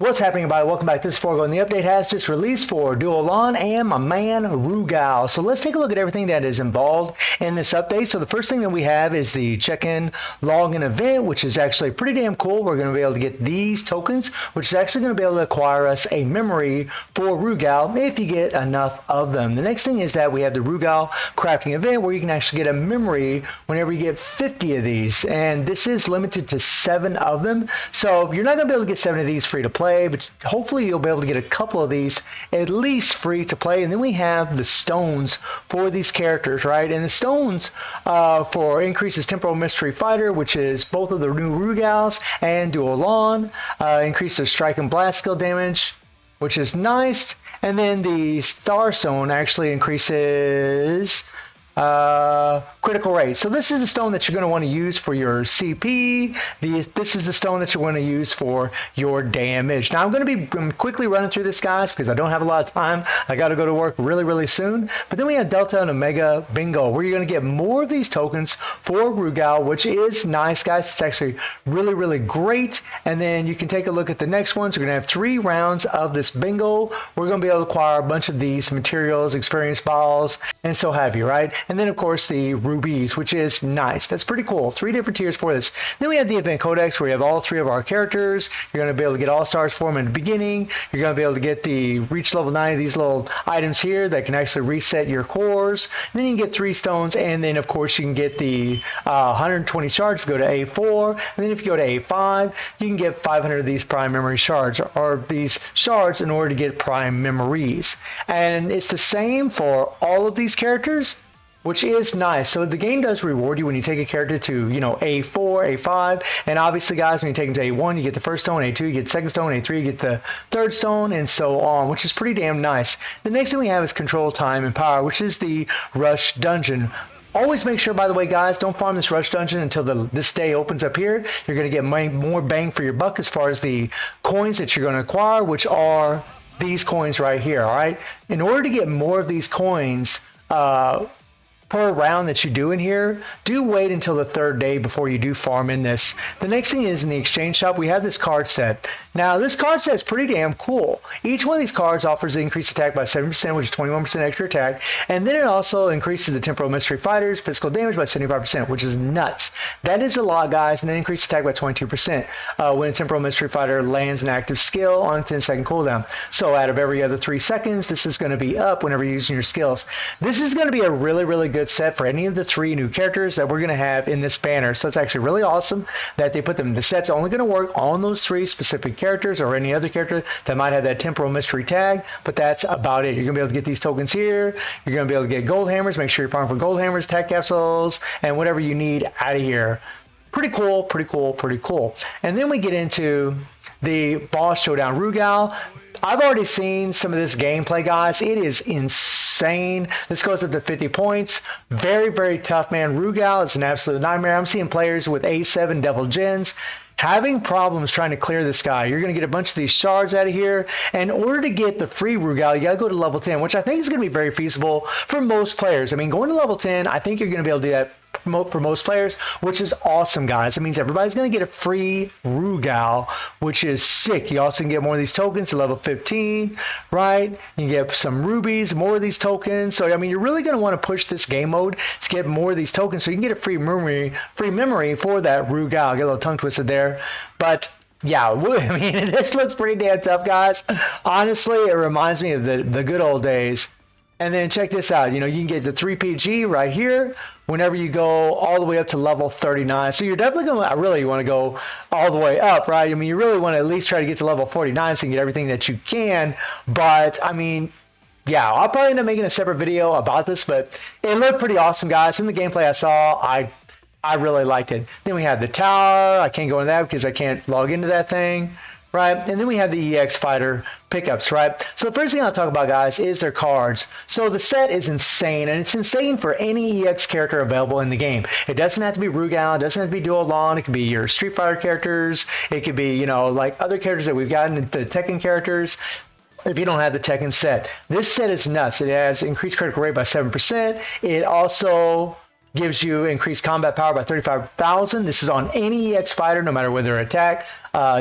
What's happening, everybody? Welcome back. This is Forgo, and the update has just released for Dual Lawn and my man Rugals. So let's take a look at everything that is involved in this update. So the first thing that we have is the check-in login event, which is actually pretty damn cool. We're going to be able to get these tokens, which is actually going to be able to acquire us a memory for Rugal if you get enough of them. The next thing is that we have the Rugal crafting event, where you can actually get a memory whenever you get 50 of these, and this is limited to 7 of them. So you're not going to be able to get 7 of these free to play, but hopefully you'll be able to get a couple of these at least free to play. And then we have the stones for these characters, right? And the stones for increases temporal mystery fighter, which is both of the new Rugals, and dual lawn, increases strike and blast skill damage, which is nice. And then the star stone actually increases critical rate. So this is a stone that you're going to want to use for your CP. This is the stone that you want to use for your damage. Now I'm going to be quickly running through this, guys, because I don't have a lot of time. I got to go to work really soon. But then we have Delta and Omega Bingo, where you're going to get more of these tokens for Rugal, which is nice, guys. It's actually really great. And then you can take a look at the next ones. We're going to have 3 rounds of this bingo. We're going to be able to acquire a bunch of these materials, experience balls, and so have you, right? And then of course the rubies, which is nice. That's pretty cool. 3 different tiers for this. Then we have the event codex, where you have all 3 of our characters. You're going to be able to get all stars for them in the beginning. You're going to be able to get the reach level 9 of these little items here that can actually reset your cores. And then you can get 3 stones, and then of course you can get the 120 shards to go to A4. And then if you go to A5, you can get 500 of these prime memory shards, or these shards, in order to get prime memories. And it's the same for all of these characters, which is nice. So the game does reward you when you take a character to, A4, A5, and obviously, guys, when you take them to A1, you get the first stone, A2, you get the second stone, A3, you get the third stone, and so on, which is pretty damn nice. The next thing we have is control time and power, which is the rush dungeon. Always make sure, by the way, guys, don't farm this rush dungeon until this day opens up here. You're going to get more bang for your buck as far as the coins that you're going to acquire, which are these coins right here, all right? In order to get more of these coins, per round that you do in here, do wait until the 3rd day before you do farm in this. The next thing is in the exchange shop, we have this card set. Now, this card set is pretty damn cool. Each one of these cards offers the increased attack by 7%, which is 21% extra attack, and then it also increases the temporal mystery fighters physical damage by 75%, which is nuts. That is a lot, guys, and then increased attack by 22% when a temporal mystery fighter lands an active skill on a 10-second cooldown. So out of every other 3 seconds, this is going to be up whenever you're using your skills. This is going to be a really good set for any of the 3 new characters that we're going to have in this banner. So it's actually really awesome that they put them. The set's only going to work on those 3 specific characters, or any other character that might have that temporal mystery tag, but that's about it. You're going to be able to get these tokens here. You're going to be able to get gold hammers. Make sure you're farming for gold hammers, tech capsules, and whatever you need out of here. Pretty cool. And then we get into the boss showdown. Rugal, I've already seen some of this gameplay, guys. It is insane. This goes up to 50 points. Very tough, man. Rugal is an absolute nightmare. I'm seeing players with A7 Devil Gens having problems trying to clear this guy. You're going to get a bunch of these shards out of here. And in order to get the free Rugal, you got to go to level 10, which I think is going to be very feasible for most players. I mean, going to level 10, I think you're going to be able to do that for most players, which is awesome, guys. It means everybody's going to get a free Rugal, which is sick. You also can get more of these tokens to level 15, right? You can get some rubies, more of these tokens. So, I mean, you're really going to want to push this game mode to get more of these tokens so you can get a free memory for that Rugal. Get a little tongue twisted there. But yeah, I mean, this looks pretty damn tough, guys. Honestly, it reminds me of the good old days. And then check this out. You can get the 3PG right here whenever you go all the way up to level 39. So you're definitely going to really want to go all the way up, right? I mean, you really want to at least try to get to level 49 so you can get everything that you can. But, I mean, yeah, I'll probably end up making a separate video about this, but it looked pretty awesome, guys. From the gameplay I saw, I really liked it. Then we have the tower. I can't go into that because I can't log into that thing. Right, and then we have the EX Fighter pickups, right? So the first thing I'll talk about, guys, is their cards. So the set is insane, and it's insane for any EX character available in the game. It doesn't have to be Rugal, it doesn't have to be Dual Lawn, it could be your Street Fighter characters, it could be, like other characters that we've gotten, the Tekken characters. If you don't have the Tekken set, this set is nuts. It has increased critical rate by 7%. It also gives you increased combat power by 35,000. This is on any EX fighter, no matter whether attack,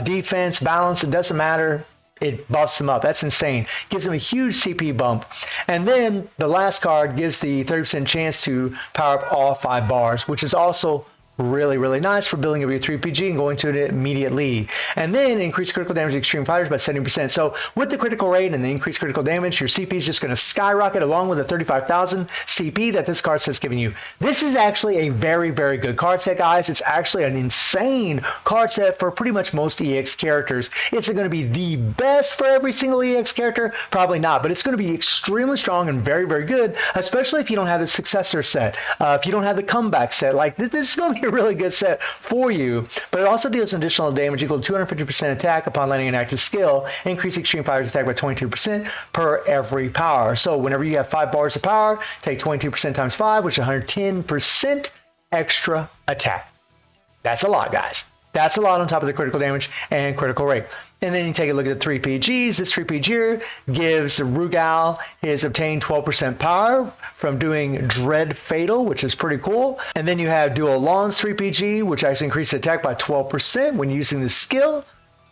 defense, balance, it doesn't matter. it buffs him up. That's insane. Gives him a huge CP bump. And then the last card gives the 30% chance to power up all 5 bars, which is also really, really nice for building up your 3PG and going to it immediately. And then increase critical damage to extreme fighters by 70%. So with the critical rate and the increased critical damage, your CP is just going to skyrocket along with the 35,000 CP that this card set's giving you. This is actually a very, very good card set, guys. It's actually an insane card set for pretty much most EX characters. Is it going to be the best for every single EX character? Probably not, but it's going to be extremely strong and very, very good, especially if you don't have the successor set. If you don't have the comeback set, like this is going to be a really good set for you, but it also deals additional damage equal to 250% attack upon landing an active skill, increase extreme fighter's attack by 22% per every power. So whenever you have 5 bars of power, take 22% times 5, which is 110% extra attack. That's a lot, guys. That's a lot on top of the critical damage and critical rate. And then you take a look at the 3PGs. This 3PG gives Rugal his obtained 12% power from doing Dread Fatal, which is pretty cool. And then you have Dual Lawns 3PG, which actually increases attack by 12% when using the skill,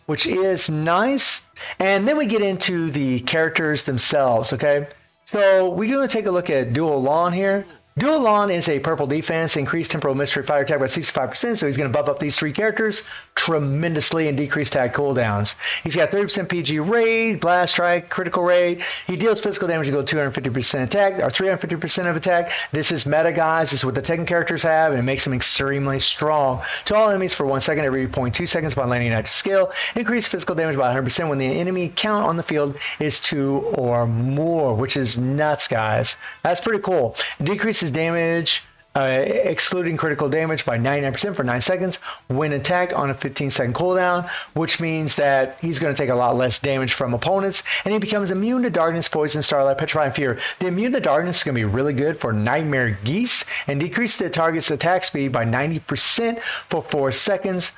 which is nice. And then we get into the characters themselves, okay? So we're going to take a look at Dual Lawn here. Dual Lawn is a purple defense, increased temporal mystery fire attack by 65%, so he's going to buff up these 3 characters tremendously and decrease tag cooldowns. He's got 30% PG rate, blast strike, critical rate. He deals physical damage equal to 250% attack, or 350% of attack. This is meta, guys. This is what the Tekken characters have, and it makes them extremely strong. To all enemies for 1 second every 0.2 seconds upon landing an active skill. Increase physical damage by 100% when the enemy count on the field is 2 or more, which is nuts, guys. That's pretty cool. Decreases damage, excluding critical damage, by 99% for 9 seconds when attacked on a 15-second cooldown, which means that he's going to take a lot less damage from opponents, and he becomes immune to darkness, poison, starlight, petrify, and fear. The immune to darkness is going to be really good for Nightmare Geese and decrease the target's attack speed by 90% for 4 seconds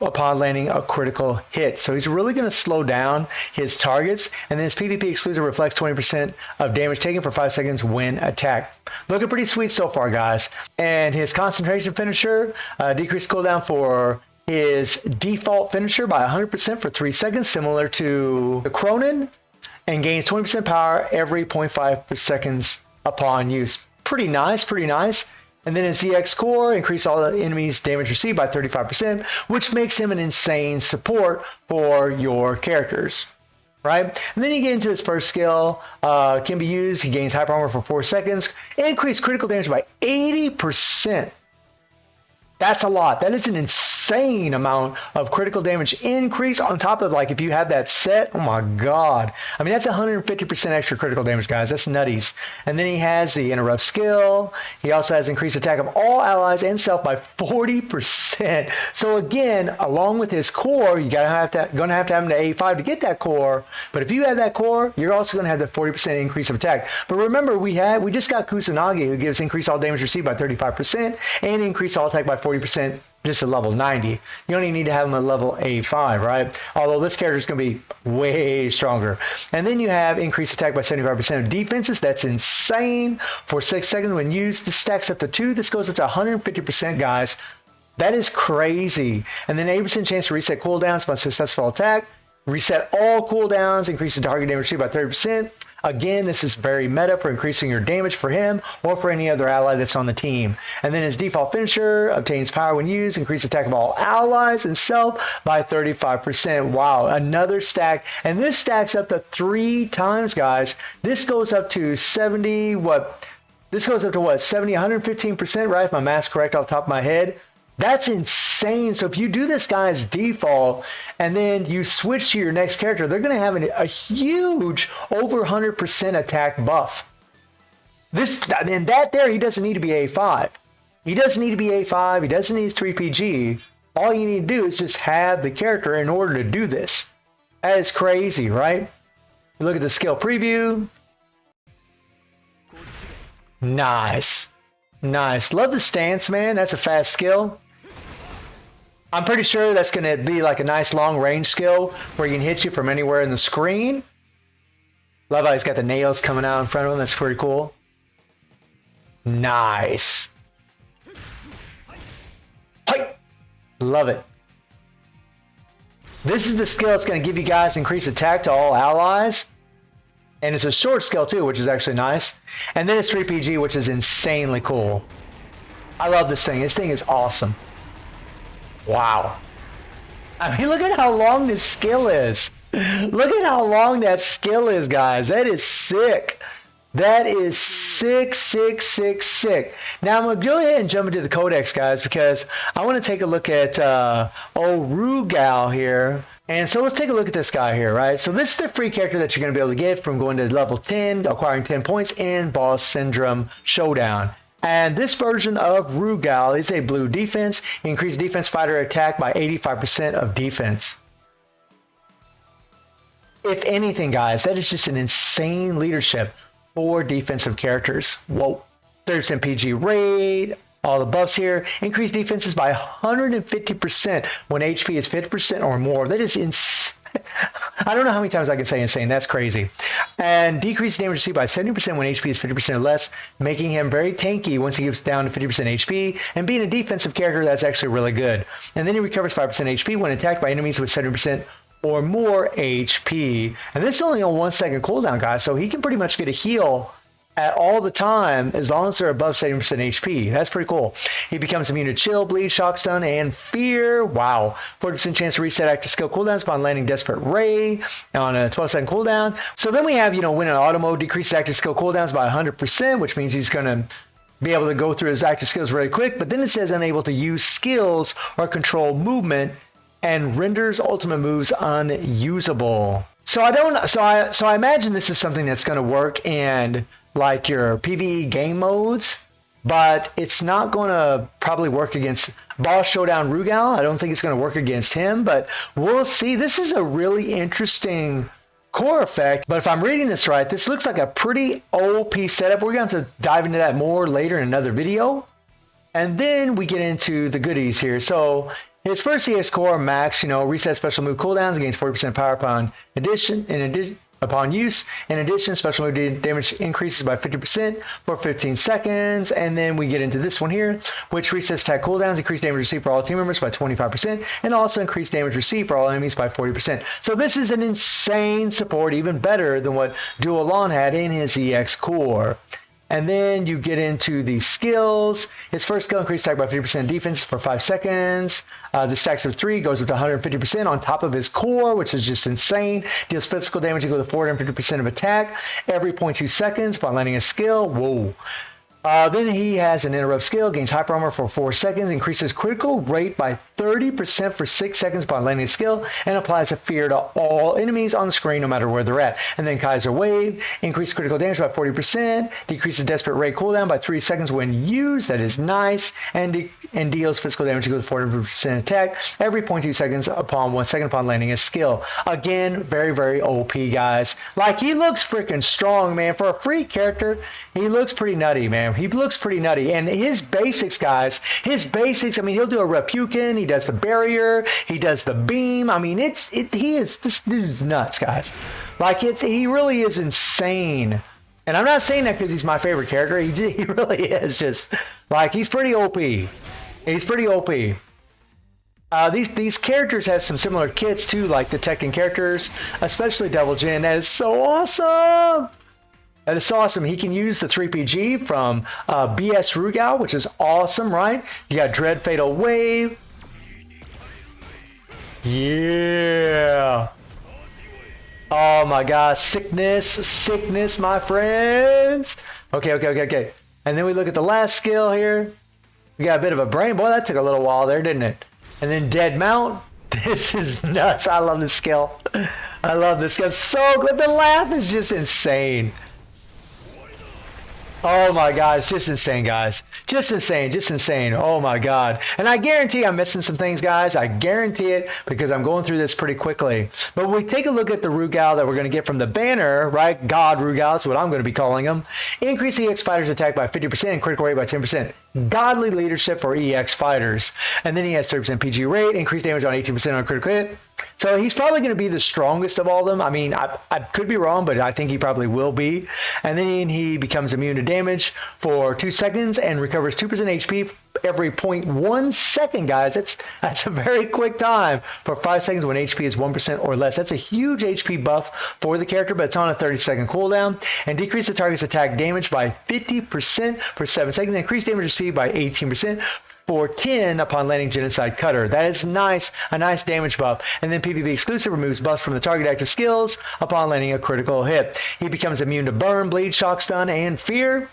upon landing a critical hit. So he's really going to slow down his targets, and then his PvP exclusive reflects 20% of damage taken for 5 seconds when attacked. Looking pretty sweet so far, guys. And his concentration finisher, decreased cooldown for his default finisher by 100% for 3 seconds, similar to the Cronin, and gains 20% power every 0.5 seconds upon use. Pretty nice, pretty nice. And then his ZX core, increase all the enemies' damage received by 35%, which makes him an insane support for your characters, right? And then you get into his first skill, can be used. He gains hyper armor for 4 seconds, increase critical damage by 80%. That's a lot. That is an insane amount of critical damage increase on top of, like, if you have that set, oh my God. I mean, that's 150% extra critical damage, guys. That's nutties. And then he has the interrupt skill. He also has increased attack of all allies and self by 40%. So again, along with his core, you're gonna have to have him to A5 to get that core. But if you have that core, you're also gonna have the 40% increase of attack. But remember, we just got Kusanagi, who gives increase all damage received by 35% and increase all attack by 40% just at level 90. You only need to have him at level A5, right? Although this character is going to be way stronger. And then you have increased attack by 75% of defenses. That's insane. For 6 seconds when used, this stacks up to 2. This goes up to 150%, guys. That is crazy. And then 80% chance to reset cooldowns upon successful attack. Reset all cooldowns, increase the target damage received by 30%. Again, this is very meta for increasing your damage for him or for any other ally that's on the team. And then his default finisher obtains power when used, increase attack of all allies and self by 35%. Wow, another stack. And this stacks up to 3 times, guys. This goes up to 70, This goes up to what? 70, 115%, right? If my math's correct off the top of my head. That's insane. So if you do this guy's default and then you switch to your next character, they're going to have a huge over 100% attack buff. He doesn't need to be A5. He doesn't need to be A5. He doesn't need his 3PG. All you need to do is just have the character in order to do this. That is crazy, right? You look at the skill preview. Nice. Nice. Love the stance, man. That's a fast skill. I'm pretty sure that's going to be like a nice long range skill where he can hit you from anywhere in the screen. Love how he's got the nails coming out in front of him. That's pretty cool. Nice. Hi. Love it. This is the skill that's going to give you guys increased attack to all allies. And it's a short skill too, which is actually nice. And then it's 3PG, which is insanely cool. I love this thing. This thing is awesome. Wow. I mean, look at how long this skill is. Look at how long that skill is, guys. That is sick. That is sick, sick, sick, sick. Now I'm going to go ahead and jump into the codex, guys, because I want to take a look at old Rugal here. And so let's take a look at this guy here, right? So this is the free character that you're going to be able to get from going to level 10, acquiring 10 points in Boss Syndrome Showdown. And this version of Rugal is a blue defense. Increased defense fighter attack by 85% of defense. If anything, guys, that is just an insane leadership for defensive characters. Whoa. 30% PG rate, all the buffs here. Increased defenses by 150% when HP is 50% or more. That is insane. I don't know how many times I can say insane. That's crazy. And decreased damage received by 70% when HP is 50% or less, making him very tanky once he gets down to 50% HP. And being a defensive character, that's actually really good. And then he recovers 5% HP when attacked by enemies with 70% or more HP. And this is only on 1 second cooldown, guys, so he can pretty much get a heal at all the time as long as they're above 70% HP. That's pretty cool. He becomes immune to chill, bleed, shock, stun, and fear. Wow. 40% chance to reset active skill cooldowns upon landing Desperate Ray on a 12-second cooldown. So then we have, when in auto mode, decreases active skill cooldowns by 100%, which means he's going to be able to go through his active skills really quick. But then it says unable to use skills or control movement, and renders ultimate moves unusable. So I imagine this is something that's going to work in like your PvE game modes, but it's not going to probably work against Boss Showdown Rugal. I don't think it's going to work against him, but we'll see. This is a really interesting core effect, but if I'm reading this right, this looks like a pretty OP setup. We're going to have to dive into that more later in another video. And then we get into the goodies here. So his first EX core max, reset special move cooldowns, gains 40% power upon upon use. In addition, special move damage increases by 50% for 15 seconds. And then we get into this one here, which resets attack cooldowns, increased damage received for all team members by 25%, and also increased damage received for all enemies by 40%. So this is an insane support, even better than what Duolon had in his EX core. And then you get into the skills. His first skill increased attack by 50% defense for 5 seconds. The stacks of 3 goes up to 150% on top of his core, which is just insane. Deals physical damage equal to 450% of attack every 0.2 seconds by landing a skill. Whoa. Then he has an interrupt skill, gains hyper armor for 4 seconds, increases critical rate by 30% for 6 seconds by landing a skill, and applies a fear to all enemies on the screen no matter where they're at. And then Kaiser Wave, increases critical damage by 40%, decreases Desperate Ray cooldown by 3 seconds when used, that is nice, and deals physical damage equal to 40% attack every 0.2 seconds upon 1 second upon landing a skill. Again, very, very OP, guys. Like, he looks freaking strong, man. For a free character, he looks pretty nutty, man. He looks pretty nutty. And his basics, guys, I mean, he'll do a Repukin, he does the barrier, he does the beam. I mean, this dude's nuts, guys. Like, he really is insane. And I'm not saying that because he's my favorite character. He really is just, like, he's pretty OP. He's pretty OP. These characters have some similar kits too, like the Tekken characters, especially Devil Jin. That is so awesome. That is so awesome. He can use the 3PG from BS Rugal, which is awesome, right? You got Dread Fatal Wave. Yeah. Oh my gosh. Sickness, my friends. Okay. And then we look at the last skill here. We got a bit of a brain. Boy, that took a little while there, didn't it? And then Dead Mount. This is nuts. I love this skill. I love this skill. So good. The laugh is just insane. Oh my God, it's just insane, guys. Just insane. Oh my God. And I guarantee I'm missing some things, guys. I guarantee it because I'm going through this pretty quickly. But when we take a look at the Rugal that we're going to get from the banner, right? God Rugal is what I'm going to be calling him. Increase EX fighters attack by 50% and critical rate by 10%. Godly leadership for EX fighters. And then he has 30% PG rate, increased damage on 18% on critical hit. So he's probably going to be the strongest of all of them. I mean, I could be wrong, but I think he probably will be. And then he becomes immune to damage for 2 seconds and recovers 2% HP every 0.1 second, guys. That's a very quick time for 5 seconds when HP is 1% or less. That's a huge HP buff for the character, but it's on a 30-second cooldown. And decrease the target's attack damage by 50% for 7 seconds. Increase damage received by 18%. For 10 upon landing Genocide Cutter. That is nice, a nice damage buff. And then PvP exclusive removes buffs from the target active skills upon landing a critical hit. He becomes immune to burn, bleed, shock, stun, and fear.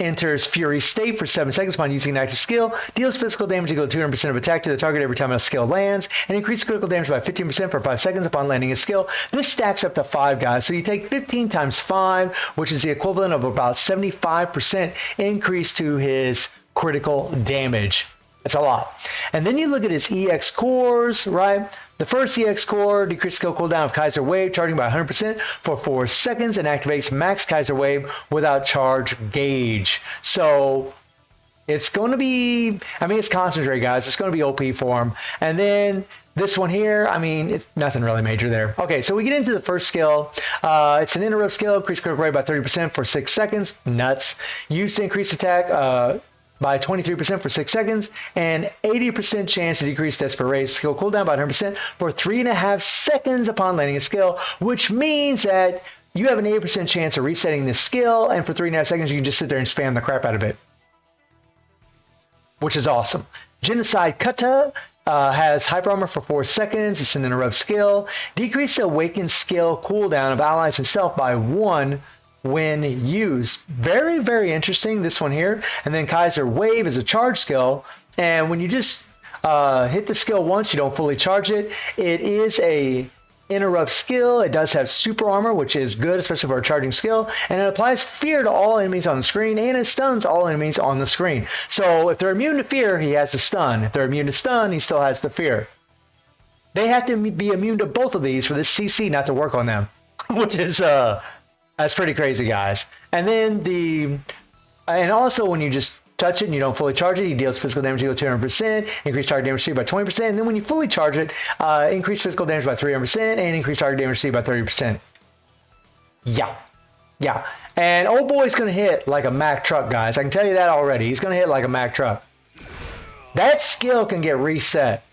Enters Fury State for 7 seconds upon using an active skill. Deals physical damage equal to 200% of attack to the target every time a skill lands. And increases critical damage by 15% for 5 seconds upon landing a skill. This stacks up to 5, guys. So you take 15 times 5, which is the equivalent of about 75% increase to his critical damage. That's a lot. And then you look at his EX cores, right? The first EX core decreases skill cooldown of Kaiser Wave, charging by 100% for 4 seconds, and activates max Kaiser Wave without charge gauge. So it's going to be, I mean, it's concentrate, guys. It's going to be OP for him. And then this one here, I mean, it's nothing really major there. Okay, so we get into the first skill. It's an interrupt skill, increase critical rate by 30% for 6 seconds. Nuts. Used to increase attack by 23% for 6 seconds, and 80% chance to decrease Desperate Rage skill cooldown by 100% for 3.5 seconds upon landing a skill, which means that you have an 80% chance of resetting this skill, and for 3.5 seconds, you can just sit there and spam the crap out of it, which is awesome. Genocide Kata has Hyper Armor for 4 seconds. It's an interrupt skill. Decrease Awakened skill cooldown of allies and self by 1 when used. Very, very interesting, this one here. And then Kaiser Wave is a charge skill, and when you just hit the skill once, you don't fully charge it. It is a interrupt skill. It does have super armor, which is good, especially for a charging skill, and it applies fear to all enemies on the screen, and it stuns all enemies on the screen. So if they're immune to fear, he has the stun. If they're immune to stun, he still has the fear. They have to be immune to both of these for this CC not to work on them, which is that's pretty crazy, guys. And then and also when you just touch it and you don't fully charge it, he deals physical damage equal to 200%, increase target damage received by 20%, and then when you fully charge it, increase physical damage by 300% and increase target damage received by 30%. Yeah. And old boy's gonna hit like a Mack truck, guys. I can tell you that already. He's gonna hit like a Mack truck. That skill can get reset.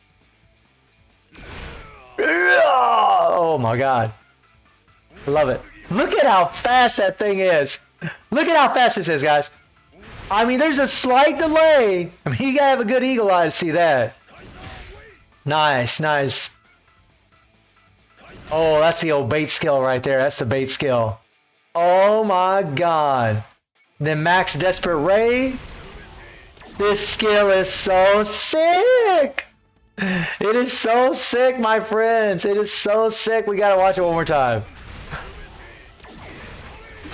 Oh my God. I love it. Look at how fast that thing is. Look at how fast this is, guys. I mean, there's a slight delay. I mean, you gotta have a good eagle eye to see that. Nice. Oh, that's the old bait skill right there. That's the bait skill. Oh my God. Then Max Desperate Ray. This skill is so sick. It is so sick, my friends. It is so sick. We gotta watch it one more time.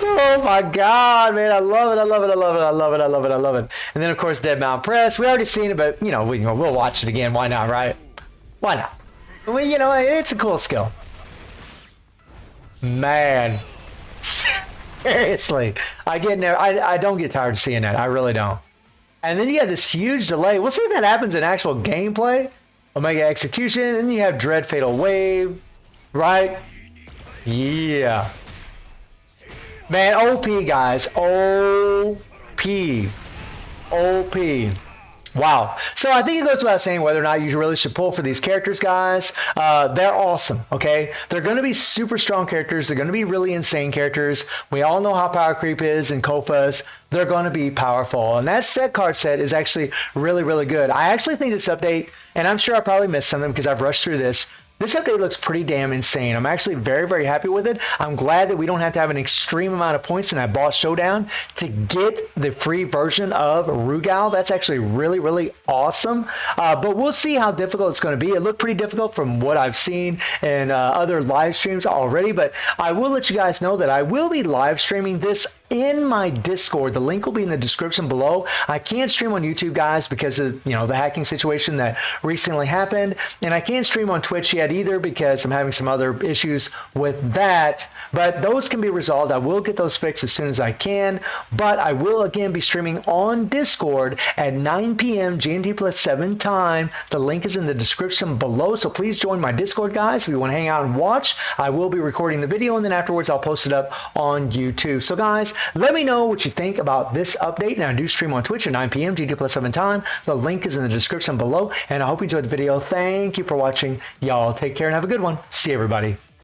Oh my God, man. I love it. And then, of course, Dead Mountain Press. We already seen it, but, we'll watch it again. Why not, right? Why not? Well, it's a cool skill. Man. Seriously. I don't get tired of seeing that. I really don't. And then you have this huge delay. We'll see if that happens in actual gameplay. Omega Execution. And then you have Dread Fatal Wave. Right? Yeah. Man, OP, guys. OP. Wow. So I think it goes without saying whether or not you really should pull for these characters, guys. They're awesome, okay? They're going to be super strong characters. They're going to be really insane characters. We all know how power creep is in Kofas. They're going to be powerful. And that set card set is actually really, really good. I actually think this update, and I'm sure I probably missed something because I've rushed through this, this update looks pretty damn insane. I'm actually very, very happy with it. I'm glad that we don't have to have an extreme amount of points in that boss showdown to get the free version of Rugal. That's actually really, really awesome. But we'll see how difficult it's going to be. It looked pretty difficult from what I've seen in other live streams already. But I will let you guys know that I will be live streaming this in my Discord. The link will be in the description below. I can't stream on YouTube, guys, because of the hacking situation that recently happened, and I can't stream on Twitch yet yet either because I'm having some other issues with that, but those can be resolved. I will get those fixed as soon as I can, but I will again be streaming on Discord at 9 p.m. GMT plus 7 time. The link is in the description below, so please join my Discord, guys, if you want to hang out and watch. I will be recording the video, and then afterwards I'll post it up on YouTube. So guys, let me know what you think about this update, and I do stream on Twitch at 9 p.m. GMT plus 7 time. The link is in the description below, and I hope you enjoyed the video. Thank you for watching. Y'all take care and have a good one. See you, everybody.